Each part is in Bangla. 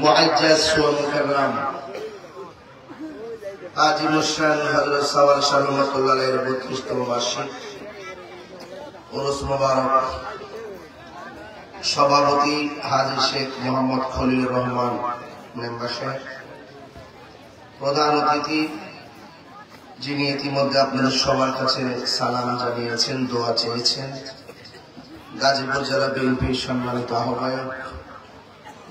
মুআজ্জাজ ওয়া মুকাররাম আজিমুশান হযরত সাওয়ার শাহ রহমাতুল্লাহ আলাইহির 32তম বার্ষিক উরুস মুবারক সভাপতি হাজী শেখ মোহাম্মদ খলিলুর রহমান মেম্বার সাহেব, প্রধান অতিথি যিনি ইতিমধ্যে আপনাদের সবার কাছে সালাম জানিয়েছেন, দোয়া চেয়েছেন, গাজীপুর জেলা বিএনপির সম্মানিত আহ্বায়ক,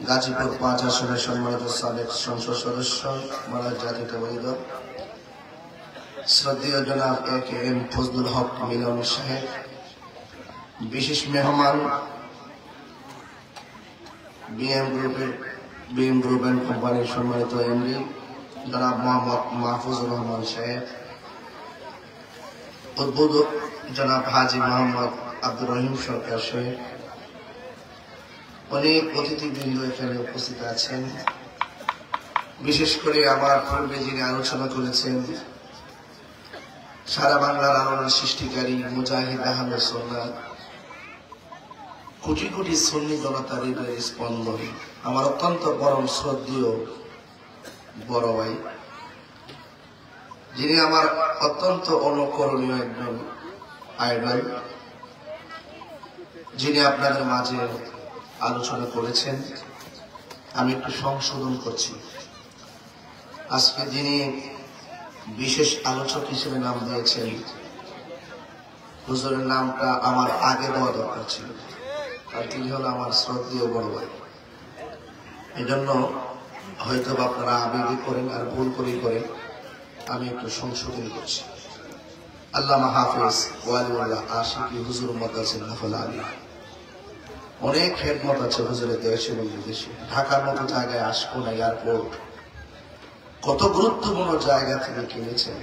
গাজীপুর 5 আসনের সম্মানিত সাবেক সংসদ সদস্য, বাংলাদেশ জাতীয়তাবাদী দল শ্রদ্ধেয় জনাব এ.কে.এম. ফজলুল হক মিলন সাহেব, বিশেষ মেহমান বিএম গ্রুপ এন্ড কোম্পানির সম্মানিত এমডি জনাব মোহাম্মদ মাহফুজুর রহমান সাহেব, উদ্বোধক জনাব হাজী মোহাম্মদ আব্দুর রহিম সরকার সাহেব, অনেক অতিথিবৃন্দ এখানে উপস্থিত আছেন। বিশেষ করে আমার পূর্বে যিনি আলোচনা করেছেন, সারা বাংলার আলোড়ন সৃষ্টিকারী মুজাহিদ আহমেদ সুন্নাত, কোটি কোটি সুন্নি জনতার হৃদয়ের স্পন্দন, আমার অত্যন্ত পরম শ্রদ্ধেয় বড় ভাই, যিনি আমার অত্যন্ত অনুকরণীয় একজন আইডল, যিনি আপনাদের মাঝে আলোচনা করেছেন। আমি একটু সংশোধন করছি। আজকে যিনি বিশেষ আলোচক হিসেবে নাম দিয়েছেন, হুজুরের নামটা আমার আগে দেওয়া দরকার ছিল, আর তিনি হলো আমার শ্রদ্ধেয় বড় ভাই। এজন্য হয়তো আপনারা আবেগে করেন আর ভুল করেই করেন, আমি একটু সংশোধন করছি। আল্লামা হাফেজ ওয়ালিউল্লাহ আশিকি হুজুর মাদ্রাসাতুল আলী, অনেক খেদমত আছে হুজুরের দেশে এবং বিদেশে। ঢাকার মতো জায়গায় আশকোনা এয়ারপোর্ট কত গুরুত্বপূর্ণ জায়গা থেকে কিনেছেন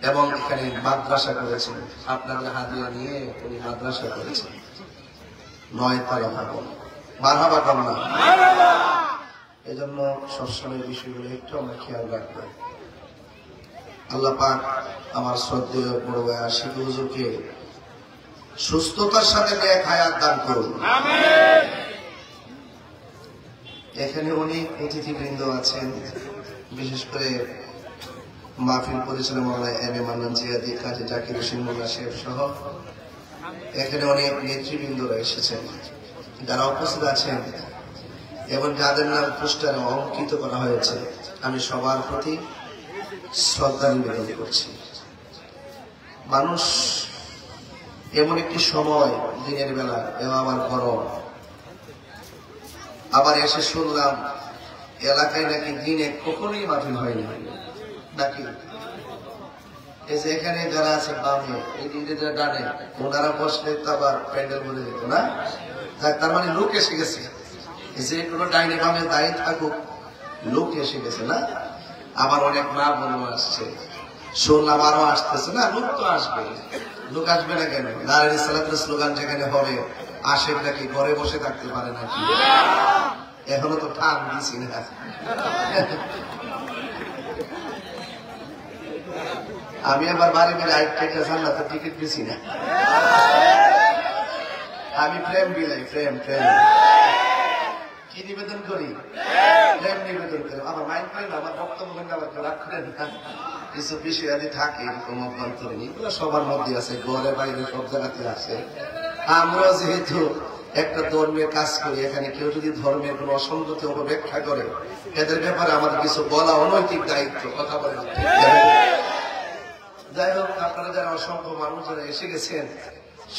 এবং এখানে মাদ্রাসা করেছেন। আপনাদের হাদিয়া নিয়ে উনি মাদ্রাসা করেছেন 9 তলা ভবন। মারহাবা কামনা। এজন্য সবসময় বিষয়গুলো একটু আমরা খেয়াল রাখবো। আল্লাহ পাক আমার শ্রদ্ধেয় বড় ভাই আশিকি হুজুরকে সুস্থতার সাথে নেক হায়াত দান করুন। আমিন। এখানে অনেক অতিথিবৃন্দ আছেন, বিশেষ করে মাহফিল পরিচালক মাওলানা এম.এ. মান্নান জিয়াদি, কাজী জাকির হোসেন মোল্লা সাহেব সহ এখানে অনেক নেতৃবৃন্দরা এসেছেন, যারা উপস্থিত আছেন এবং যাদের নাম পোস্টারে অঙ্কিত করা হয়েছে। আমি সবার প্রতি শ্রদ্ধা নিবেদন করছি। মানুষ এমন একটি সময়, দিনের বেলা এবং আমার গরম, আবার এসে শুনলাম এলাকায় নাকি দিনে কখনোই মাহফিল হয়নি নাকি। এই যে এখানে যারা আছে বামে, এই দিনে যারা ডানে, ওনারা বসলে তো আবার প্যান্ডেল বলে যেত না। তার মানে লোক এসে গেছে। যে কোনো ডাইনে বামে দায়ী থাকুক, লোক এসে গেছে না। আবার অনেক মা বোনও আসছে, শুনলাম আরো আসতেছে। না, লোক তো আসবে, লোক আসবে না কেন? নারী সালাতের স্লোগান যেখানে হবে, আসে নাকি ঘরে বসে থাকতে পারে নাকি? এখনো তো টান দিছি না। আমি আবার বাড়ি মিলে আইটা জান্নাতের টিকিট দিছি না। আমি প্রেম বিলাই, প্রেম প্রেম কি নিবেদন করি? প্রেম নিবেদন করি। আমার মাইন্ড করেন, আমার বক্তব্য আবার রাগ করেন না। কিছু বিষয় আদি থাকে এরকম অভ্যন্তরীণ, এগুলো সবার মধ্যে আছে, ঘরে বাইরে সব জায়গাতে আছে। আমরা যেহেতু একটা ধর্মের কাজ করি, এখানে কেউ যদি ধর্মের কোন অসঙ্গতি অপব্যাখ্যা করে, এদের ব্যাপারে আমাদের কিছু বলা অনৈতিক দায়িত্ব। কথা বলেন। যাই হোক, আপনারা যারা অসংখ্য মানুষ যারা এসে গেছেন,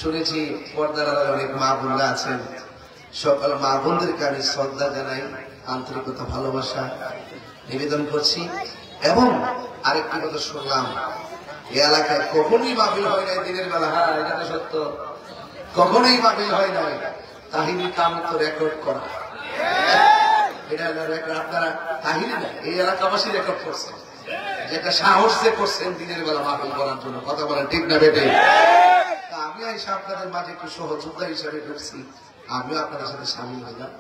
শুনেছি পর্দার অনেক মা বোনরা আছেন। সকল মা বোনদেরকে আমি শ্রদ্ধা জানাই, আন্তরিকতা ভালোবাসা নিবেদন করছি। এবং আরেকটি কথা শুনলাম, এই এলাকায় কখনোই মাহফিল হয় নাই দিনের বেলা। হ্যাঁ, এটা তো সত্য, কখনোই মাহফিল হয় নাই। তাহিরি কাম তো রেকর্ড করা, এটা আপনারা তাহিরি না, এই এলাকাবাসী রেকর্ড করছেন, যেটা সাহস যে করছেন দিনের বেলা মাহফিল করার জন্য। কথা বলেন ঠিক না বেটে? আমি এসে আপনাদের মাঝে একটু সহযোদ্ধা হিসেবে ঢুকছি, আমিও আপনাদের সাথে সামিল হইলাম।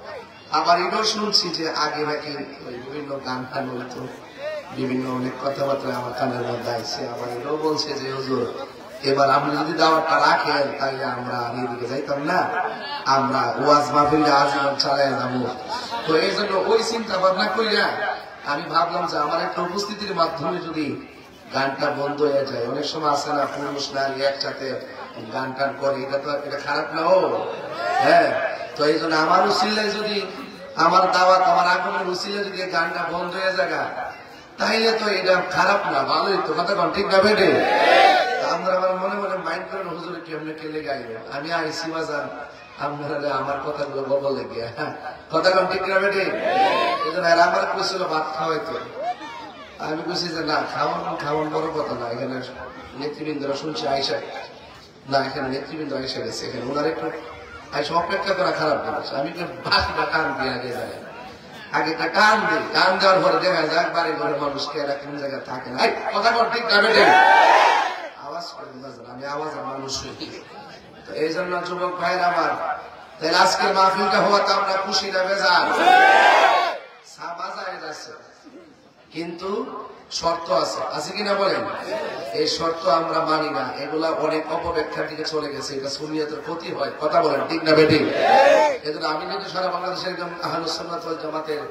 আবার এটাও শুনছি যে আগে নাকি বিভিন্ন গান টান হইতো, বিভিন্ন অনেক কথাবার্তা আমার কানের মধ্যে আসছে। আবার এটাও বলছে যে হুজুর, এবার আপনি যদি দাওয়াতটা রাখেন তাহলে আমরা এদিকে যাইতাম না। আমরা ওয়াজ মাহফিলে আজীবন চালায় যাবো। তো এই জন্য ওই চিন্তা ভাবনা করিয়া আমি ভাবলাম যে আমার একটা উপস্থিতির মাধ্যমে যদি গানটা বন্ধ হয়ে যায়, অনেক সময় আছে না পুরুষ নারী একসাথে গান টান করে, এটা খারাপ না ও। হ্যাঁ, তো এই জন্য আমার উসিলায় যদি আমার দাওয়াত আমার আগমনের উসিলায় যদি গানটা বন্ধ হয়ে যায় তাইলে তো এটা খারাপ না, ভালোই তো। কথা কন ঠিক না বেটে? আমরা আমার মনে মনে মাইন্ড করেন হুজুরে কেমনে কেলে গাইবে, আমি আইসি বাজার আপনারা আমার কথাগুলো বলবো লেগে। কথা কন ঠিক না বেটে? এই জন্য আমার কইছিল ভাত খাওয়াইতো, আমি বুঝি যে না খাওয়ান বড় কথা না, এখানে নেতৃবৃন্দরা শুনছে আইসা না, এখানে নেতৃবৃন্দ আইসা গেছে, এখানে ওনার একটু আইসা অপেক্ষা করা খারাপ করেছে। আমি একটু বাকিটা টান দিয়ে আগে যাই, আগে একটা টান দিই, টান দেওয়ার পরে দেখা যাক বাড়ি ঘরে মানুষকে এরা কোন জায়গায় থাকে না। কথা বল ঠিক যাবে, আওয়াজ করেন না, আমি আওয়াজের মানুষ হই। তো এই জন্য যুবক ভাইয়ের আমার, তাহলে আজকের মাহফিলটা হওয়াতে আমরা খুশি না বেজার? বাজারে যাচ্ছে, কিন্তু শর্ত আছে, আছে কিনা বলেন? এই শর্ত আমরা মানি না, এগুলা অনেক অপব্যাখ্যার দিকে চলে গেছে, এটা সুন্নিয়তের ক্ষতি হয়। কথা বলেন ঠিক না বেঠিক? এজন্য আমি যদি সারা বাংলাদেশের একদম আহলুস সুন্নাত ওয়াল জামাতের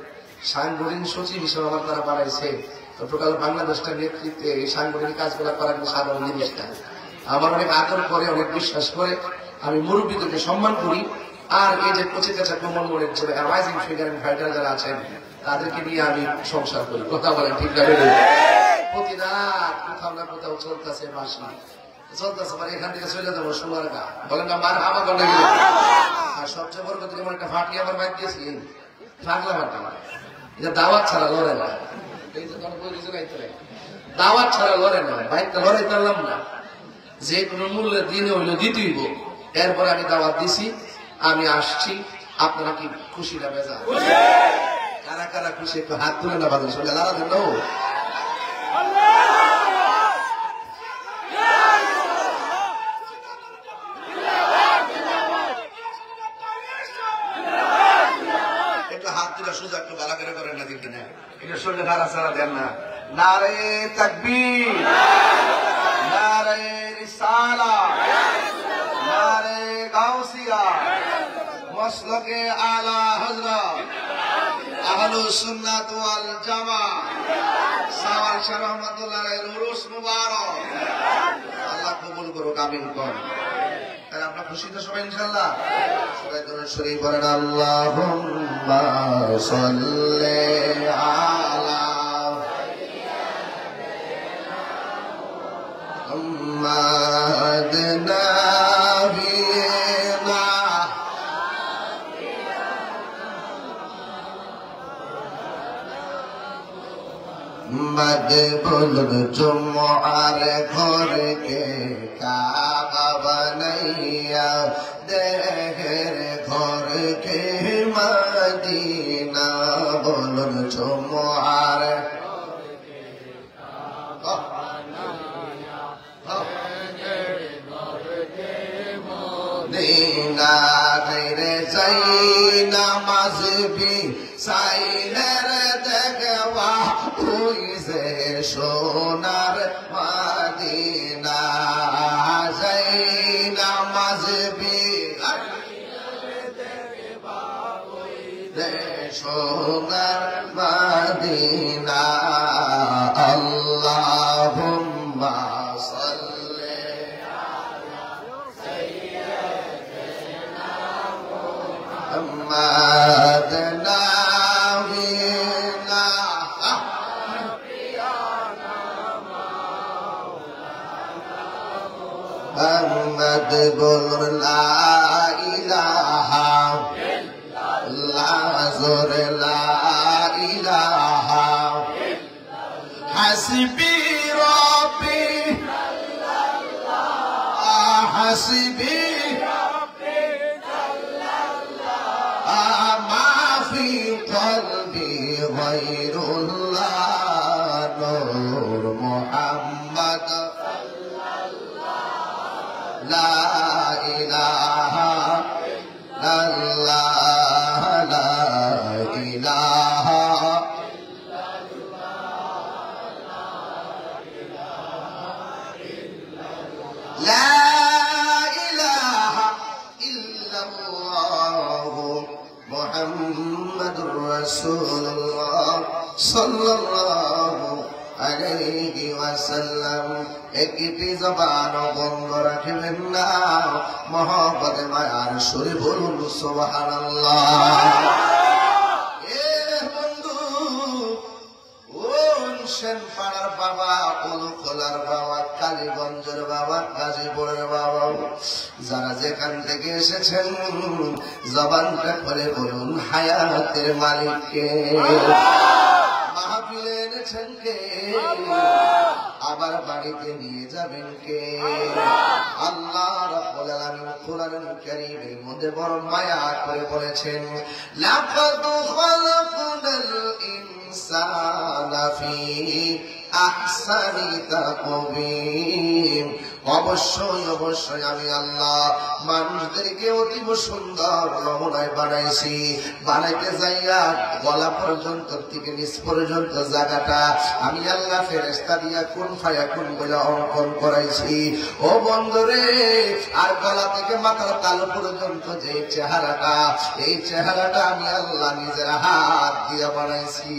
সাংগঠনিক সচিব হিসেবে আমার তারা বাড়াইছে, তো টোটাল বাংলাদেশটার নেতৃত্বে এই সাংগঠনিক কাজগুলো করা কিন্তু সাধারণ জিনিস না। আমার অনেক আদর করে, অনেক বিশ্বাস করে, আমি মুরব্বীদেরকে সম্মান করি। আর এই যে কচি কাছা কমল মনের যে রাইজিং ফিগার এন্ড ফাইটার যারা আছেন তাদেরকে নিয়ে আমি সংসার করি। কথা বলেন ঠিক না? প্রতিরাত কোথাও না কোথাও চলতেছে বাসি, চলতেছে, মানে এখান থেকে চলে যাবো সোনার গা, বলেন না মার হামা করে গেল। আর সবচেয়ে বড় কথা, যেমন একটা ফাটি আমার বাইক দিয়েছি, ফাঁকলা ফাটা, এটা দাওয়াত ছাড়া লড়ে না। দাওয়াত ছাড়া লড়ে না, বাইকটা লড়াই পারলাম না, যে কোনো মূল্যে দিনে হইলো দিতেইব। এরপরে আমি দাওয়াত দিছি, আমি আসছি, আপনারা কি খুশি না বেজা? কারা কারা খুশি একটু হাত তুলে না বাজে শুনে দাঁড়া দেন। একটু হাত তুলে সোজা একটু ভালো করে করেন না, দেখি না এটা শরীরে নাড়া ছাড়া দেন না। নারে তাকবীর, নারে রিসালাত, নারে গাউসিয়া, মসলকে আলা হযরত আহলুস সুন্নাত ওয়াল জামাত সাওয়াল শাহ রহমাতুল্লাহ আলাইহির উরুস মুবারক, আল্লাহ কবুল করুক, আমিন কোন। তাহলে আমরা খুশি তো সবাই ইনশাআল্লাহ? সবাই দরুদ শরীফ পড়েন, আল্লাহুম্মা সাল্লি আলা মুহাম্মাদ নাবিয়িনা मदबुल जुम्मार घर के काबा बनैया, देहर घर के मदीना, बोलुल जुम्मार दीना तेरे सही नमाज भी साइलर देखवा हुई से सोनार मदीना, सही नमाज भी सोनार मदीना, अल्लाहुम्मा محمد نبينا محمد بول لا إله إلا زور لا إله حسبي ربي حسبي قلبي غير الله نور محمد لا إله إلا الله لا إله لا إله إلا الله একটি জবান বন্ধ রাখবেন না, মহব্বতে মায়ার সুরে বলুন সুবহানাল্লাহ। এ বন্ধু, সেনপাড়ার বাবা, উলুখোলার বাবা, কালীগঞ্জের বাবা, গাজীপুরের বাবা, যারা যেখান থেকে এসেছেন জবানটা করে বলুন হায়াতের মালিককে। মাহফিলে এনেছেন কে, আবার বাড়িতে নিয়ে যাবেন কে? আল্লাহ রাব্বুল আলামিন কোরআনুল কারীমের মধ্যে বড় মায়া করে বলেছেন, লাকাদ খালাকনাল ইনসানা ফি আহসানি তাকওয়িম। অবশ্যই অবশ্যই আমি আল্লাহ মানুষদেরকে অতীব সুন্দর নমুনায় বানাইছি। বানাইতে যাইয়া গলা পর্যন্ত থেকে নিচ পর্যন্ত জায়গাটা আমি আল্লাহ ফেরেশতা দিয়া কুন ফায়াকুন বলে অঙ্কন করাইছি। ও বন্ধুরে, আর গলা থেকে মাথার তালু পর্যন্ত যে চেহারাটা, এই চেহারাটা আমি আল্লাহ নিজের হাত দিয়া বানাইছি।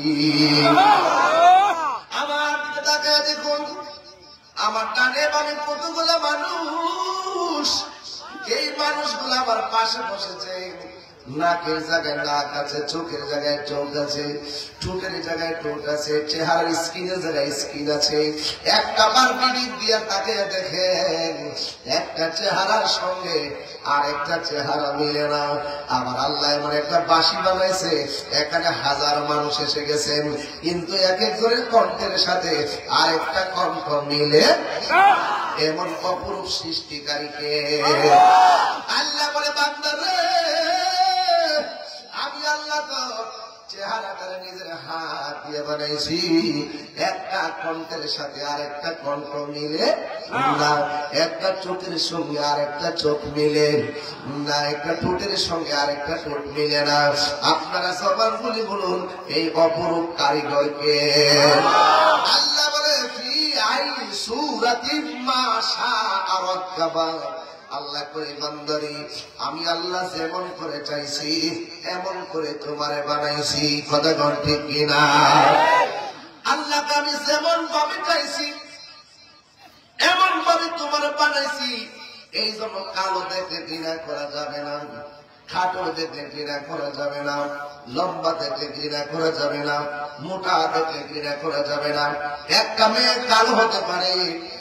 আমার দিকে তাকায় দেখুন, আমার ডানে বামে কতগুলা মানুষ। এই মানুষগুলো আমার পাশে বসেছে। নাকের জায়গায় নাক আছে, চোখের জায়গায় চোখ আছে, ঠোঁটের জায়গায় ঠোঁট আছে, চেহারার স্কিনের জায়গায় স্কিন আছে। একটা বার বিড়ি দিয়া তাকে দেখেন, একটা চেহারার সঙ্গে আর একটা চেহারা মিলে না। আমার আল্লাহ এমন একটা বাঁশি বানাইছে, এখানে হাজার মানুষ এসে গেছেন, কিন্তু এক একজনের কণ্ঠের সাথে আর একটা কণ্ঠ মিলে। এমন অপরূপ সৃষ্টিকারীকে আল্লাহ বলে, বান্দা রে, আমি আল্লাহ তো চেহারাটারে নিজের হাত দিয়ে বানাইছি। একটা কণ্ঠের সাথে আর একটা কণ্ঠ মিলে না, একটা চোখের সঙ্গে আর একটা চোখ মিলে না, একটা ঠোঁটের সঙ্গে আর একটা ঠোঁট মিলে না। আপনারা সবার বলি বলুন, এই অপরূপ কারিগরকে আল্লাহ বলে, ফি আই সূরাতিন মা শাআ রাক্কাবা। আল্লাহ করে, বান্দারে, আমি আল্লাহ যেমন করে চাইছি এমন করে তোমারে বানাইছি। কথা কোন ঠিক কিনা? আল্লাহকে আমি যেমন ভাবে চাইছি এমন ভাবে তোমার বানাইছি। এই জন্য কালো দেখলে ঘৃণা করা যাবে না, খাটো দেখলে ঘৃণা করা যাবে না, লম্বা দেখলে ঘৃণা করা যাবে না, মোটা দেখলে ঘৃণা করা যাবে না। একটা মেয়ে কালো হতে পারে,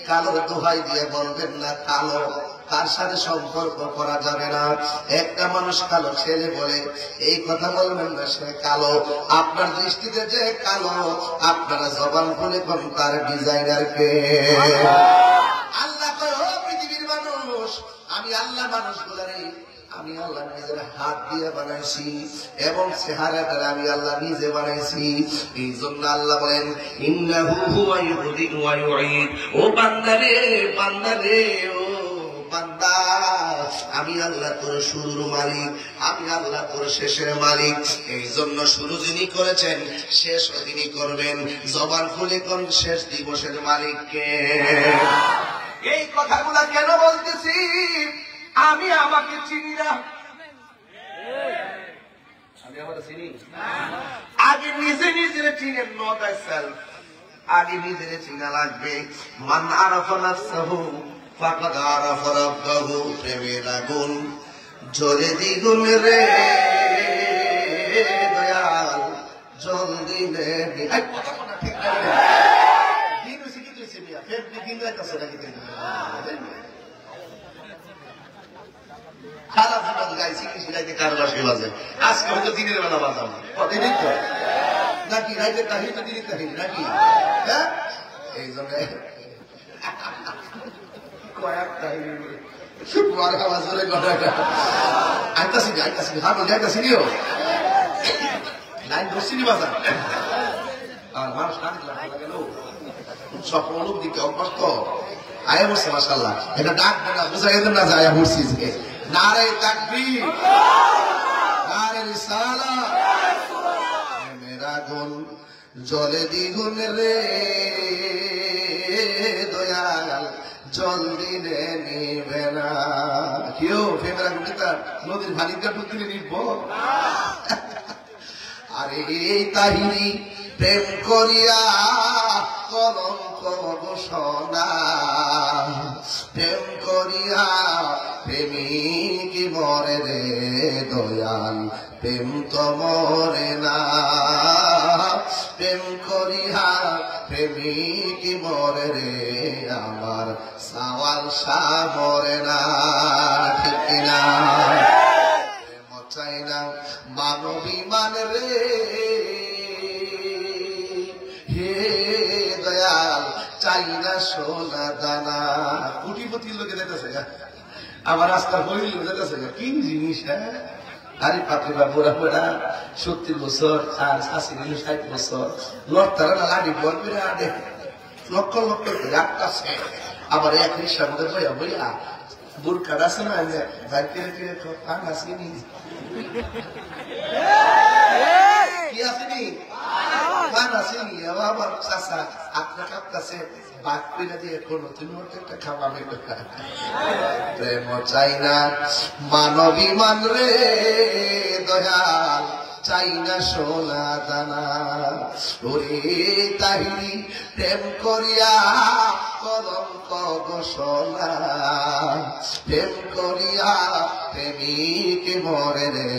কালোর দোহাই দিয়ে বলবেন না কালো, তার সাথে সম্পর্ক করা যাবে না। একটা মানুষ কালো ছেলে বলে এই কথা বলবেন না সে কালো। আপনার দৃষ্টিতে যে কালো, আপনারা জবান খুলে কোন তার ডিজাইনারকে। আল্লাহ কয়, ও পৃথিবীর মানুষ, আমি আল্লাহ মানুষগুলারে আমি আল্লাহ নিজের হাত দিয়ে বানাইছি এবং চেহারাটা আমি আল্লাহ নিজে বানাইছি। এই জন্য আল্লাহ বলেন, ইন্নাহু হুয়া ইউহয়ি ওয়া ইউঈদ। ও বান্দারে, বান্দারে, ও বান্দা, আমি আল্লাহ তোর শুরুর মালিক, আমি আল্লাহ তোর শেষের মালিক। এই জন্য শুরু যিনি করেছেন শেষ তিনি করবেন। জবান খুলে কোন শেষ দিবসের মালিককে। এই কথাগুলা কেন বলতেছি? আমি আমাকে চিনি না, আমি আমাকে চিনি। আগে নিজে নিজের চিনে, নো বাই সেলফ। আগে নিজের চিনা লাগবে। মান আরাফা নাফসাহু ফাকাদ আরাফা রাব্বাহু। প্রেমের আগুন জ্বলে দ্বিগুণ রে দয়াল, জল দিলে কথা কথা ঠিক না। দিন শিখি তুই সিবিয়া ফের দিন যাইতাছে নাকি? সারা জীবন গাইছি কি শিখাইতে কার বাসে বাজে, আজকে হয়তো দিনের বেলা বাজাবো। কতদিন তো নাকি রাইতের কাহিনী তো দিনের কাহিনী নাকি? হ্যাঁ, এই জন্য কয়েক কাহিনী আওয়াজ ধরে ঘটনা আইতাছি আইতাছি হাঁটো যাইতাছি নিও লাইন বসিনি বাজার। আর মানুষ কাঁদে গেল সব অনুপ দিকে অভ্যস্ত আয়া বসছে। মাশাআল্লাহ, এটা ডাক না বুঝা যেত না যায় বসছি যে নারে তাকবীর, নারে রিসালাত। মেরা গুণ জলে দ্বিগুণ রে দয়াল, জল দিলে নিবে না। কেউ ফেমেরা গুণিতা নদীর ভালিকা ঢুকলে নিব? আরে এই তাহিরি প্রেম করিয়া কলঙ্ক ঘোষণা প্রেম করিয়া প্রেমিক মরে রে দয়াল প্রেম তো মরে না প্রেম করিয়া প্রেমিক মরে রে আমার সাওয়াল শাহ মরে না ঠিক কিনা প্রেম চাই না মানবী মান রে হে দয়াল চাই না সোনা দানা কোটিপতির লোকে যেতেছে আমার রাস্তা হইল যেতেছে কি জিনিস হ্যাঁ আরে পাপড়ি বা বুড়া বুড়া 70 বছর আর 60 বছর লড়তারা না লাড়ি বলবে আরে লক্ষ লক্ষ রাখতেছে আবার এক রিক্সার মধ্যে বইয়া বইয়া বুরকার আছে না যাইতে পান আসেনি কি আসেনি পান আসেনি আবার চাষা আপনার কাছে বাদ করে দিয়ে কোনো তুমি একটা খাওয়াবে প্রেম চাই না মানবী মান রে দয়াল চাই না সোনা দানা ওরে তাহিরি প্রেম করিয়া কলঙ্ক ঘোষণা প্রেম করিয়া প্রেমিক মরে রে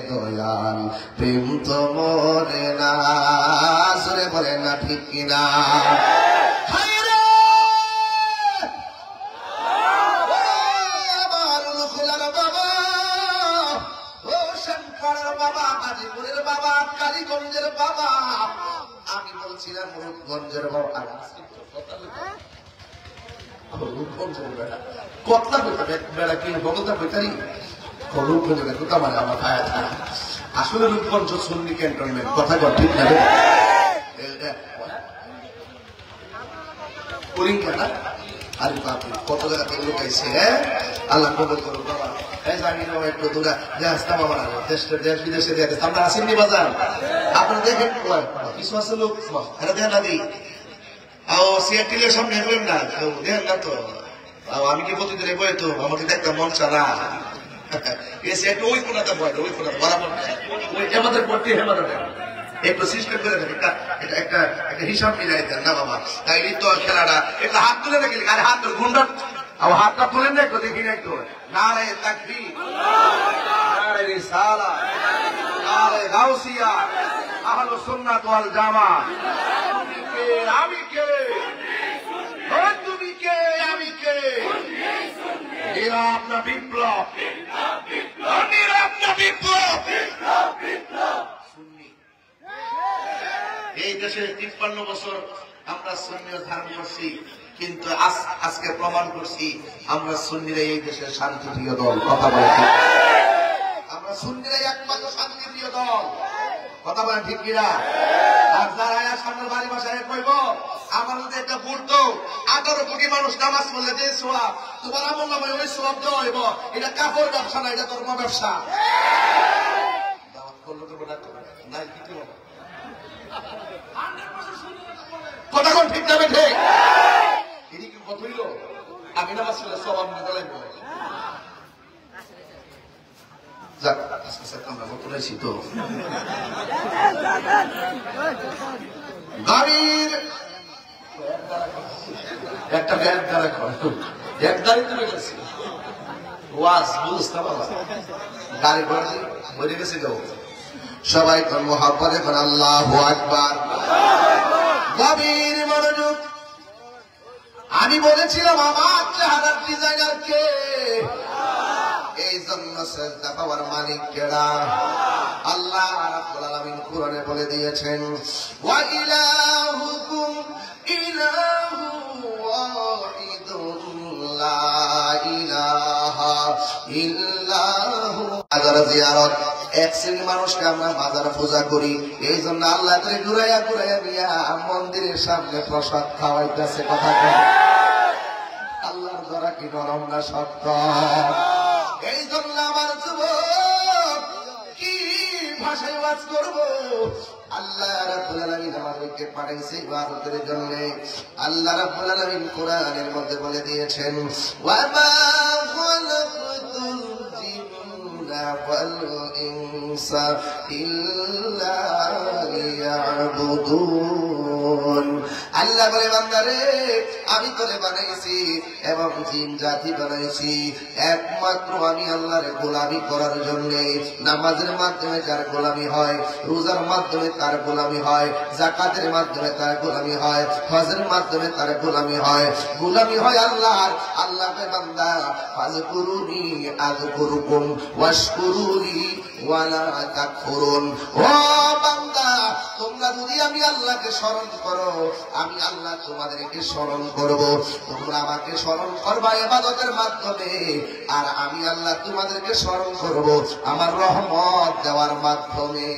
দয়াল প্রেম তো মরে না জোরে বলে না ঠিক কিনা বাবা কালীগঞ্জের বাবা আমি বলছিলাম রূপগঞ্জের বাবা কতলা বেড়া কি বলতা বেতারি রূপগঞ্জের কোথা মানে আমার ভাইয়া থাকা আসলে রূপগঞ্জ সুন্নি ক্যান্টনমেন্ট কথা ঠিক না করিঙ্কা না আরে বাপ কত জায়গা থেকে লোক আইছে আল্লাহ কবুল করুক বাবা একটু দূরা আসতাম আমার দেশ বিদেশে আমরা আসেননি বাজার আপনারা দেখেন কিছু আছে লোক দেখেন না দিই সিআরটিলের সামনে দেখবেন না দেখেন না তো আমি কি প্রতিদিন বই তো আমাকে দেখতাম মন চালা ওই কোনাতে বয় ওই কোনাতে বরাবর ওই আমাদের পড়তে হেমাদের একটু সিস্টেম করে দেন একটা হিসাব মিলাই দেন না বাবা তাই তো খেলাটা একটু হাত তুলে দেখি আরে হাত গুন্ডা হাতটা তুলেন না একটু দেখি না একটু নারে তাকবীর নারে রিসালা নারে গাউসিয়া আহলে সুন্নাত ওয়াল জামাত আমি কে তুমি কে আমি কে নিরাপদ বিপ্লব নিরাপদ বিপ্লব এই দেশে 53 বছর আমরা সুন্নিয়ত ধারণ করছি কিন্তু আজকে প্রমাণ করছি আমরা সুন্নিরা এই দেশের শান্তিপ্রিয় দল কথা বলে আমরা সুন্নিরাই একমাত্র শান্তিপ্রিয় দল কথা বলেন ঠিক কিনা আর যারা সামনের বাড়ি বাসায় কইব আমার মধ্যে একটা বুড়তো 18 কোটি মানুষ নামাজ পড়লে যে সোয়াব তোমার আমল নামে ওই সোয়াব দেওয়া হইব এটা কাপড় ব্যবসা না এটা ধর্ম ব্যবসা দাওয়াত করলে তো নাই কি কথা কোন ঠিক যাবে ঠিক এদিকে কত হইল আমি নামাজ পড়লে সব আমি গলায় যাক আজকে আমরা নতুন আছি তো গাড়ির একটা ব্যাগ দ্বারা এক গাড়ি তুলে গেছে ওয়াজ বুঝতে বাবা গাড়ি ভরে গেছে যাও সবাই কোন মহাব্বত এখন আল্লাহু আকবার গভীর মনোযোগ আমি বলেছিলাম আমার চেহারার ডিজাইনার কে এই জন্য সেজদা পাওয়ার মালিক কেডা আল্লাহ রাব্বুল আলামিন কোরআনে বলে দিয়েছেন ওয়া ইলাহুকুম ইলাহু ওয়াহিদুন লা ইলাহা ইল্লাহু মাজার জিয়ারত এক শ্রেণী মানুষকে আমরা মাজার পূজা করি এই জন্য আল্লাহ করে ঘুরাইয়া ঘুরাইয়া নিয়া মন্দিরের সামনে প্রসাদ খাওয়াইতেছে কথা কয় আল্লাহর দ্বারা কি নরম না শক্ত এই জন্য আমার যুবক কি ভাষায় ওয়াজ করবো আল্লাহ রাব্বুল আলামিন আমাদেরকে পাঠাইছে ইবাদতের জন্য আল্লাহ রাব্বুল আলামিন কোরআনের মধ্যে বলে দিয়েছেন ওয়া মা খালাকতুল জিন্না ওয়াল ইনসা ইল্লা লিয়াবুদুন আল্লাহ বলে বান্দারে আমি তোরে বানাইছি এবং জিন জাতি বানাইছি একমাত্র আমি আল্লাহর গোলামি করার জন্য। নামাজের মাধ্যমে যার গোলামি হয়, রোজার মাধ্যমে তার গোলামি হয়, যাকাতের মাধ্যমে তার গোলামি হয়, হজের মাধ্যমে তার গোলামি হয়। গোলামি হয় আল্লাহর। আল্লাহকে বান্দা ফাযকুরুনি আযকুরুকুম ওয়াশকুরুলি ওয়ালা তাকফুরুন। ও বান্দা তোমরা যদি আমি আল্লাহকে স্মরণ করো, আমি আল্লাহ তোমাদেরকে স্মরণ করব। তোমরা আমাকে স্মরণ করবা ইবাদতের মাধ্যমে, আর আমি আল্লাহ তোমাদেরকে স্মরণ করব আমার রহমত দেওয়ার মাধ্যমে।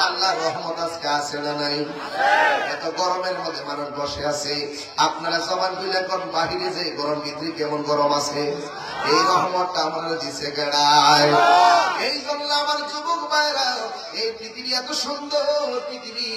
আল্লাহর রহমত আজকে আছে না নাই? এত গরমের মধ্যে মানুষ বসে আছে, আপনারা জবান খুলে কোন বাহিরে যে গরম, ভিতরে কেমন গরম আছে। এই রহমতটা আমরা দিছে গেড়ায়। এই জন্য আমার যুবক ভাইরা, এই পৃথিবী এত সুন্দর পৃথিবী,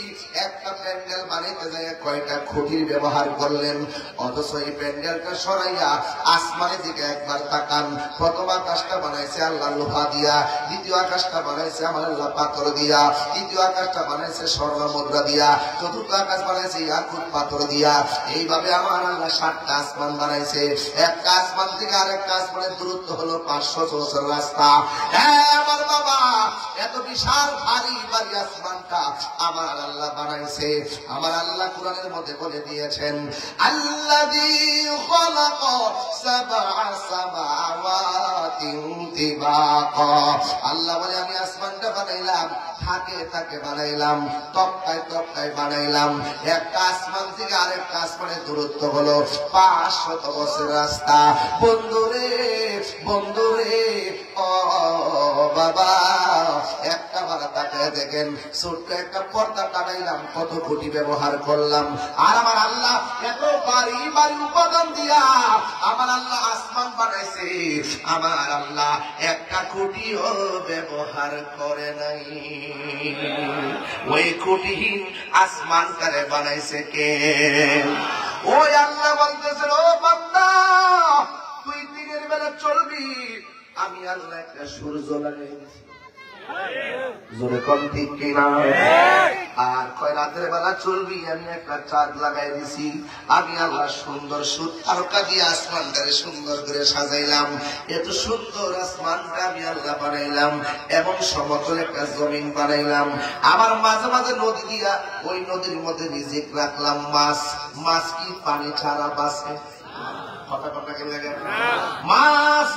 একটা প্যান্ডেল বানাইতে যায় কয়টা খুঁটির ব্যবহার করলেন, অথচ এই প্যান্ডেলটা সরাইয়া আসমানের দিকে একবার তাকান। প্রথম আকাশটা বানাইছে আল্লাহ লোহা দিয়া, দ্বিতীয় আকাশটা বানাইছে আমার আল্লাহ পাথর দিয়া, তৃতীয় আকাশটা বানাইছে স্বর্ণ মুদ্রা দিয়া, চতুর্থ আকাশ বানাইছে ইয়াকুত পাথর দিয়া। এইভাবে আমার আল্লাহ 7টা আসমান বানাইছে। একটা আসমান থেকে আরেকটা আসমানের দূরত্ব হলো 500 বছর রাস্তা। হ্যাঁ আমার বাবা, এত বিশাল ভারী ভারী আসমানটা আমার আল্লাহ বানাইছে। আমার আল্লাহ কোরআনের মধ্যে বলে দিয়েছেন, আল্লাযী খালাকা সাবআ সামাওয়াতিন তিবাকা। আল্লাহ বলে আমি আসমানটা বানাইলাম, থাকে থাকে বানাইলাম, তক্তায় তক্তায় বানাইলাম। একটা আসমান থেকে আরেকটা আসমানের দূরত্ব হলো 500 বছর রাস্তা। বন্ধুরে বন্ধুরে, ও বাবা, একটা বার তাকায় দেখেন, ছোট্ট একটা পর্দা টানাইলাম, কত কোটি ব্যবহার করলাম। আর আমার আল্লাহ এত বাড়ি বাড়ি উপাদান দিয়া আমার আল্লাহ আসমান বানাইছে। আমার আল্লাহ একটা কোটিও ব্যবহার করে নাই। ওই কোটিহীন আসমানটারে বানাইছে কে? ওই আল্লাহ বলতেছে, ও বান্দা তুই দিনের বেলা চলবি, আমি আল্লাহ একটা সূর্য লাগাই দিয়েছি। জোরে কম ঠিক কিনা? আর কয় রাতের বেলা চলবি, আমি একটা চাঁদ লাগাই দিছি। আমি আল্লাহ সুন্দর তারকা দিয়ে আসমানটারে সুন্দর করে সাজাইলাম। এত সুন্দর আসমানটা আমি আল্লাহ বানাইলাম, এবং সমতল একটা জমিন বানাইলাম। আমার মাঝে মাঝে নদী দিয়া, ওই নদীর মধ্যে রিজিক রাখলাম মাছ। মাছ কি পানি ছাড়া বাঁচে? কথা কথা কি লাগে? মাছ